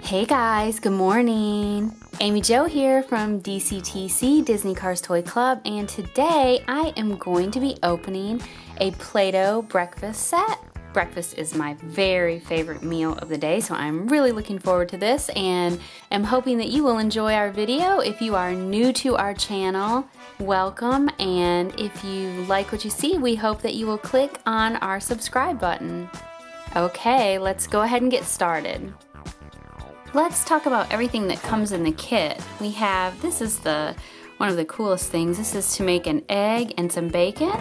Hey guys, good morning. Amy Jo here from DCTC, Disney Cars Toy Club, and today I am going to be opening a Play-Doh breakfast set. Breakfast is my very favorite meal of the day, so I'm really looking forward to this and am hoping that you will enjoy our video. If you are new to our channel, welcome, and if you like what you see, we hope that you will click on our subscribe button. Okay, let's go ahead and get started. Let's talk about everything that comes in the kit. We have, this is one of the coolest things. This is to make an egg and some bacon.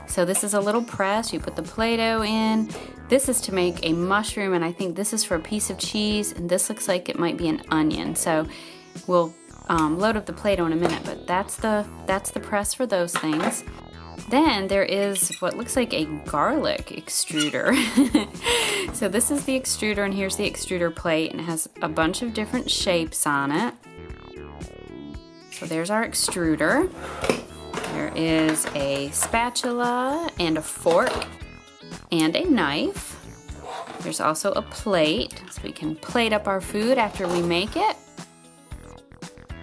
So this is a little press, you put the Play-Doh in. This is to make a mushroom, and I think this is for a piece of cheese, and this looks like it might be an onion. So we'll load up the Play-Doh in a minute, but that's the press for those things. Then there is what looks like a garlic extruder. So this is the extruder, and here's the extruder plate, and it has a bunch of different shapes on it. So there's our extruder. There is a spatula and a fork and a knife. There's also a plate, so we can plate up our food after we make it.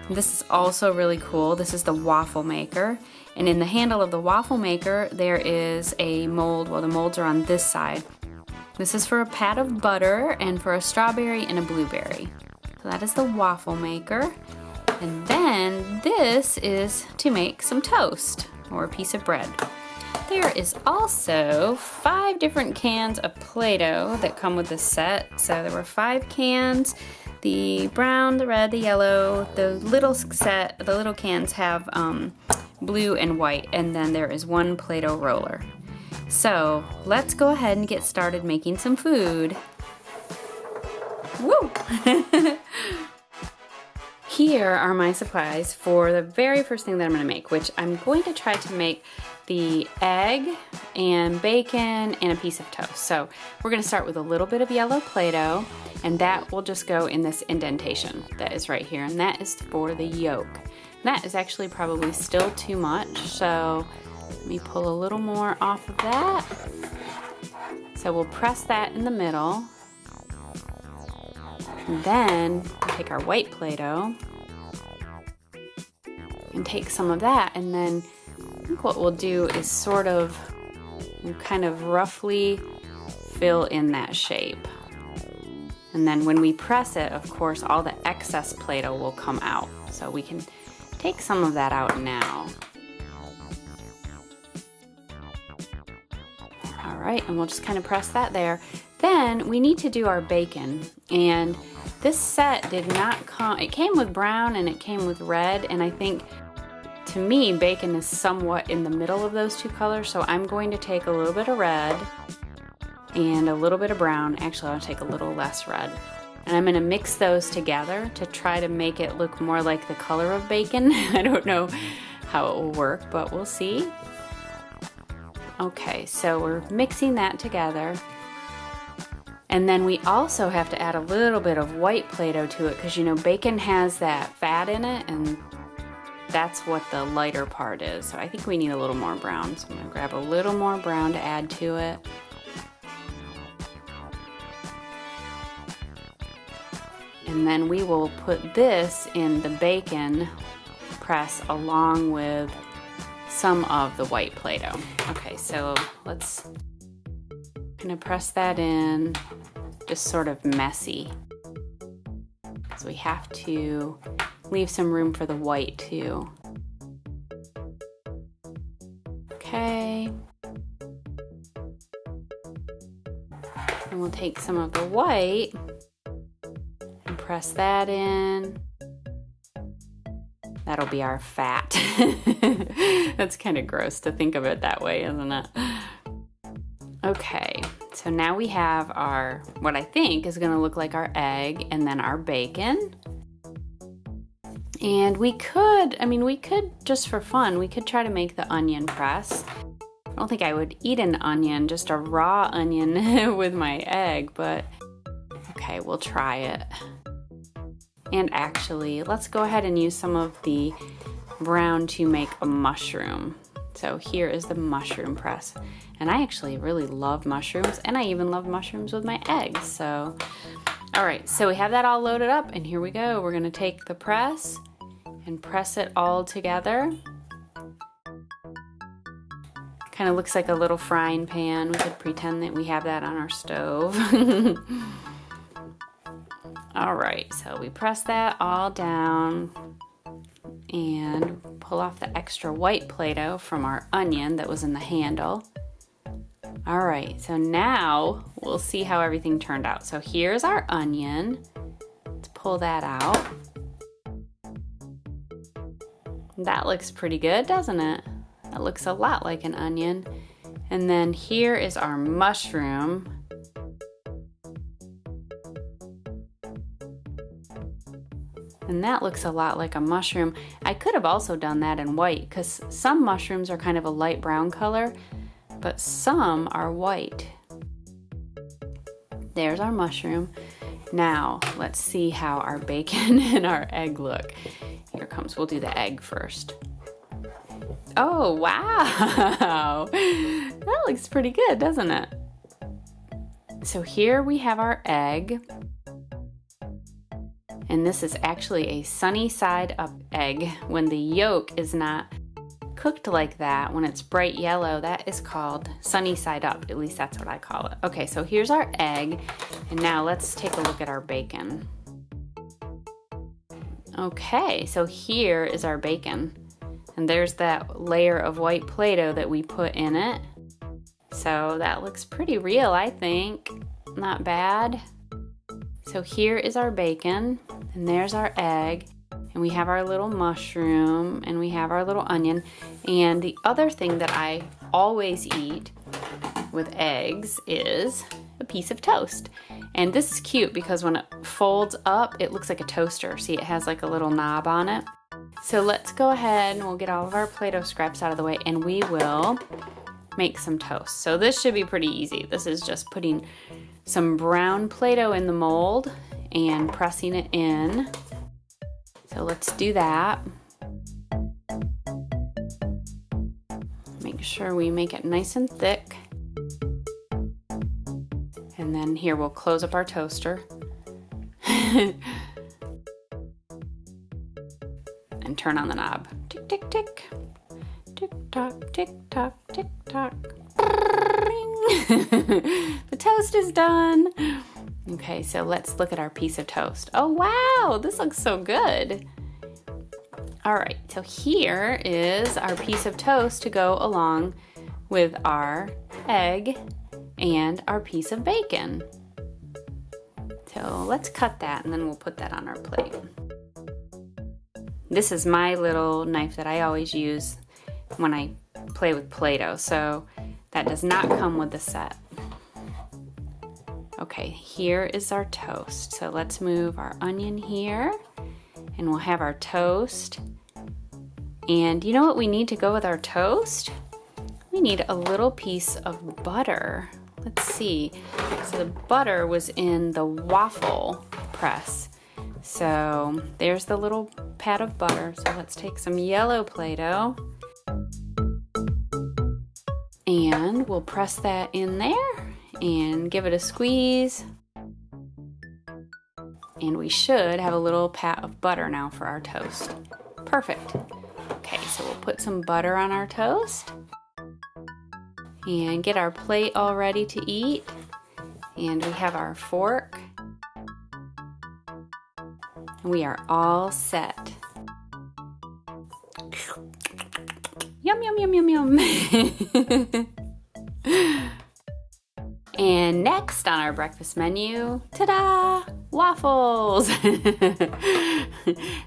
This is also really cool. This is the waffle maker. And in the handle of the waffle maker, there is a mold. Well, the molds are on this side. This is for a pat of butter and for a strawberry and a blueberry. So that is the waffle maker. And then this is to make some toast or a piece of bread. There is also 5 different cans of Play-Doh that come with this set. So there were 5 cans. The brown, the red, the yellow, the little cans have blue and white, and then there is 1 Play-Doh roller. So let's go ahead and get started making some food. Woo! Here are my supplies for the very first thing that I'm going to make, which I'm going to try to make the egg and bacon and a piece of toast. So we're going to start with a little bit of yellow Play-Doh, and that will just go in this indentation that is right here, and that is for the yolk. That is actually probably still too much, so let me pull a little more off of that. So we'll press that in the middle. And then we'll take our white Play-Doh and take some of that, and then I think what we'll do is kind of roughly fill in that shape. And then when we press it, of course, all the excess Play-Doh will come out. So we can take some of that out now. All right, and we'll just kind of press that there. Then we need to do our bacon, and this set did not come, it came with brown and it came with red, and I think to me bacon is somewhat in the middle of those 2 colors, so I'm going to take a little bit of red and a little bit of brown. Actually, I'll take a little less red. And I'm going to mix those together to try to make it look more like the color of bacon. I don't know how it will work, but we'll see. Okay, so we're mixing that together. And then we also have to add a little bit of white Play-Doh to it, because you know bacon has that fat in it, and that's what the lighter part is. So I think we need a little more brown. So I'm going to grab a little more brown to add to it. And then we will put this in the bacon press along with some of the white Play-Doh. Okay, so let's kind of press that in, just sort of messy. So we have to leave some room for the white too. Okay. And we'll take some of the white and press that in. That'll be our fat. That's kind of gross to think of it that way, isn't it? Okay, so now we have our, what I think is gonna look like our egg and then our bacon. And we could just for fun, we could try to make the onion press. I don't think I would eat an onion, just a raw onion with my egg, but okay, we'll try it. And actually, let's go ahead and use some of the brown to make a mushroom. So here is the mushroom press. And I actually really love mushrooms, and I even love mushrooms with my eggs. So All right, so we have that all loaded up, and here we go. We're gonna take the press and press it all together. Kind of looks like a little frying pan. We could pretend that we have that on our stove. All right, so we press that all down and pull off the extra white Play-Doh from our onion that was in the handle. All right, so now we'll see how everything turned out. So here's our onion. Let's pull that out. That looks pretty good, doesn't it? That looks a lot like an onion. And then here is our mushroom. And that looks a lot like a mushroom. I could have also done that in white because some mushrooms are kind of a light brown color, but some are white. There's our mushroom. Now, let's see how our bacon and our egg look. Here comes, we'll do the egg first. Oh, wow. That looks pretty good, doesn't it? So here we have our egg. And this is actually a sunny side up egg. When the yolk is not cooked like that, when it's bright yellow, that is called sunny side up. At least that's what I call it. Okay, so here's our egg. And now let's take a look at our bacon. Okay, so here is our bacon. And there's that layer of white Play-Doh that we put in it. So that looks pretty real, I think. Not bad. So here is our bacon, and there's our egg, and we have our little mushroom, and we have our little onion. And the other thing that I always eat with eggs is a piece of toast. And this is cute because when it folds up, it looks like a toaster. See, it has like a little knob on it. So let's go ahead and we'll get all of our Play-Doh scraps out of the way, and we will make some toast. So this should be pretty easy. This is just putting some brown Play-Doh in the mold and pressing it in. So let's do that. Make sure we make it nice and thick. And then here we'll close up our toaster. And turn on the knob. Tick, tick, tick. Tick tock, tick tock, tick tock. The toast is done. Okay, so let's look at our piece of toast. Oh wow, this looks so good. All right, so here is our piece of toast to go along with our egg and our piece of bacon. So let's cut that and then we'll put that on our plate. This is my little knife that I always use when I play with Play-Doh, so that does not come with the set. Okay, here is our toast. So let's move our onion here, and we'll have our toast. And you know what we need to go with our toast? We need a little piece of butter. Let's see. So the butter was in the waffle press. So there's the little pat of butter. So let's take some yellow Play-Doh and we'll press that in there and give it a squeeze. And we should have a little pat of butter now for our toast. Perfect. Okay, so we'll put some butter on our toast and get our plate all ready to eat. And we have our fork. We are all set. Yum, yum, yum, yum, yum. And next on our breakfast menu, ta-da, waffles.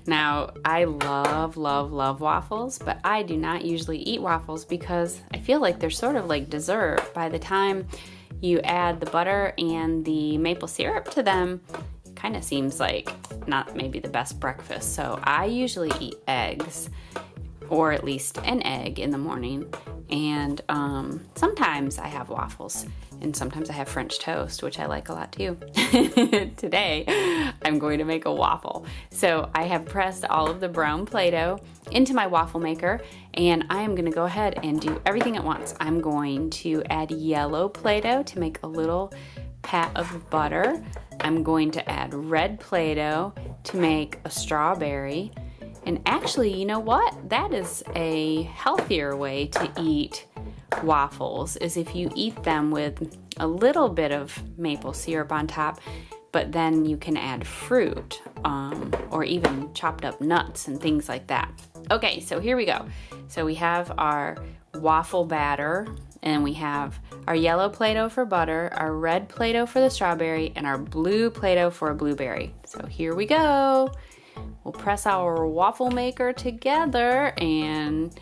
Now, I love, love, love waffles, but I do not usually eat waffles because I feel like they're sort of like dessert. By the time you add the butter and the maple syrup to them, kind of seems like not maybe the best breakfast. So I usually eat eggs, or at least an egg in the morning, and sometimes I have waffles, and sometimes I have French toast, which I like a lot too. Today I'm going to make a waffle. So I have pressed all of the brown Play-Doh into my waffle maker, and I am going to go ahead and do everything at once. I'm going to add yellow Play-Doh to make a little pat of butter. I'm going to add red Play-Doh to make a strawberry. And actually, you know what? That is a healthier way to eat waffles, is if you eat them with a little bit of maple syrup on top, but then you can add fruit or even chopped up nuts and things like that. Okay, so here we go. So we have our waffle batter, and we have our yellow Play-Doh for butter, our red Play-Doh for the strawberry, and our blue Play-Doh for a blueberry. So here we go. We'll press our waffle maker together and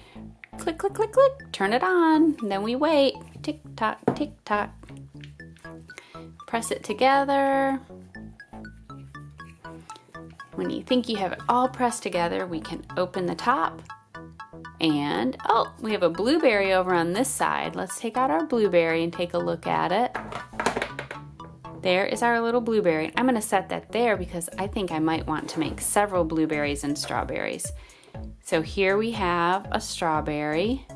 click, click, click, click, turn it on. And then we wait. Tick tock, tick tock. Press it together. When you think you have it all pressed together, we can open the top. And, oh, we have a blueberry over on this side. Let's take out our blueberry and take a look at it. There is our little blueberry. I'm going to set that there because I think I might want to make several blueberries and strawberries. So here we have a strawberry.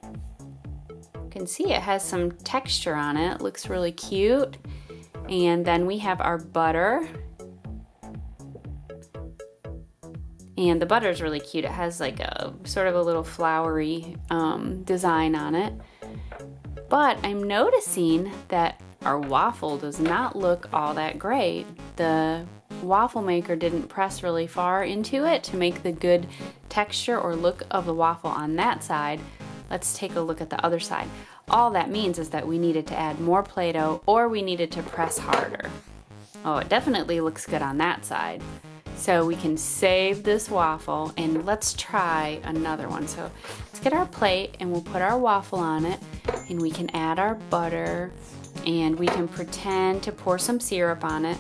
You can see it has some texture on it. It looks really cute. And then we have our butter. And the butter is really cute. It has like a sort of a little flowery design on it. But I'm noticing that our waffle does not look all that great. The waffle maker didn't press really far into it to make the good texture or look of the waffle on that side. Let's take a look at the other side. All that means is that we needed to add more Play-Doh or we needed to press harder. Oh, it definitely looks good on that side. So we can save this waffle and let's try another one. So let's get our plate and we'll put our waffle on it and we can add our butter and we can pretend to pour some syrup on it.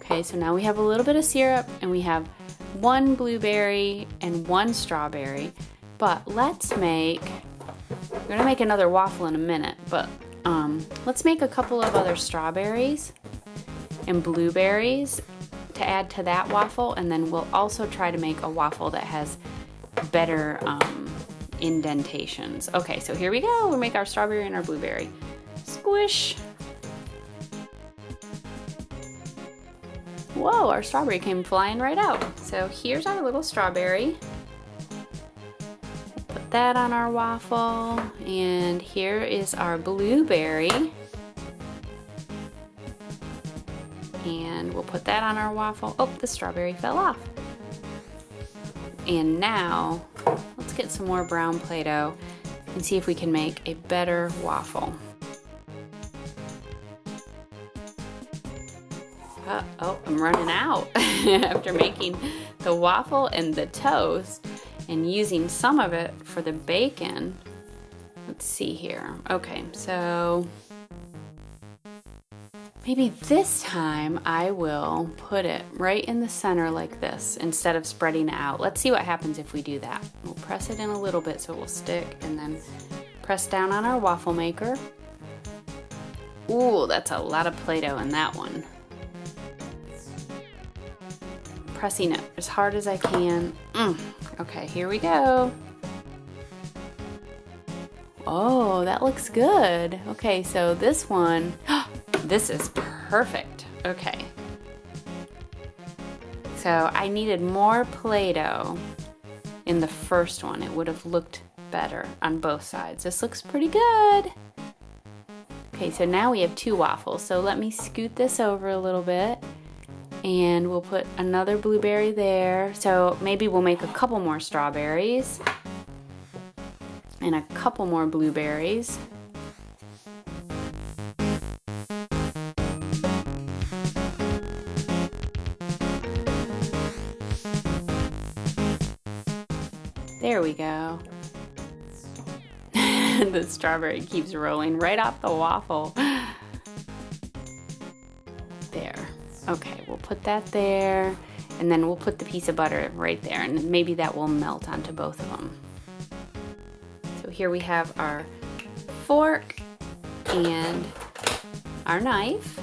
Okay, so now we have a little bit of syrup and we have one blueberry and one strawberry. But let's make, we're gonna make another waffle in a minute, but let's make a couple of other strawberries and blueberries to add to that waffle, and then we'll also try to make a waffle that has better indentations. Okay, so here we go. We'll make our strawberry and our blueberry. Squish. Whoa, our strawberry came flying right out. So here's our little strawberry. Put that on our waffle, and here is our blueberry. And we'll put that on our waffle. Oh, the strawberry fell off. And now, let's get some more brown Play-Doh and see if we can make a better waffle. Oh, I'm running out after making the waffle and the toast and using some of it for the bacon. Let's see here. Okay, so maybe this time I will put it right in the center like this instead of spreading it out. Let's see what happens if we do that. We'll press it in a little bit so it will stick and then press down on our waffle maker. Ooh, that's a lot of Play-Doh in that one. Pressing it as hard as I can. Okay, here we go. Oh, that looks good. Okay, so this one, this is perfect. Okay. So I needed more Play-Doh in the first one. It would have looked better on both sides. This looks pretty good. Okay, so now we have two waffles. So let me scoot this over a little bit. And we'll put another blueberry there. So maybe we'll make a couple more strawberries. And a couple more blueberries. There we go. The strawberry keeps rolling right off the waffle. There. Okay, we'll put that there, and then we'll put the piece of butter right there, and maybe that will melt onto both of them. So here we have our fork and our knife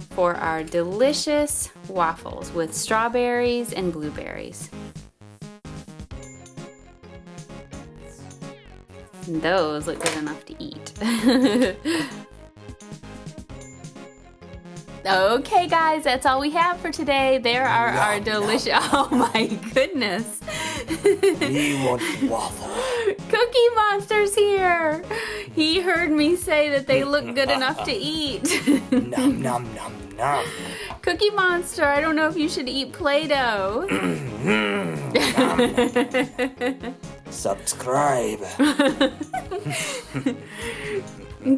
for our delicious waffles with strawberries and blueberries. And those look good enough to eat. Okay, guys, that's all we have for today. There are our delicious... Oh, my goodness. We want waffle. Cookie Monster's here. He heard me say that they look good enough to eat. Nom, nom, nom, nom. Cookie Monster, I don't know if you should eat Play-Doh. Subscribe.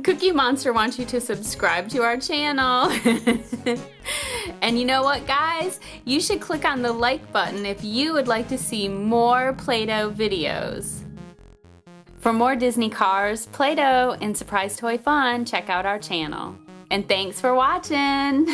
Cookie Monster wants you to subscribe to our channel. And you know what, guys? You should click on the like button if you would like to see more Play-Doh videos. For more Disney Cars, Play-Doh, and surprise toy fun, check out our channel. And thanks for watching!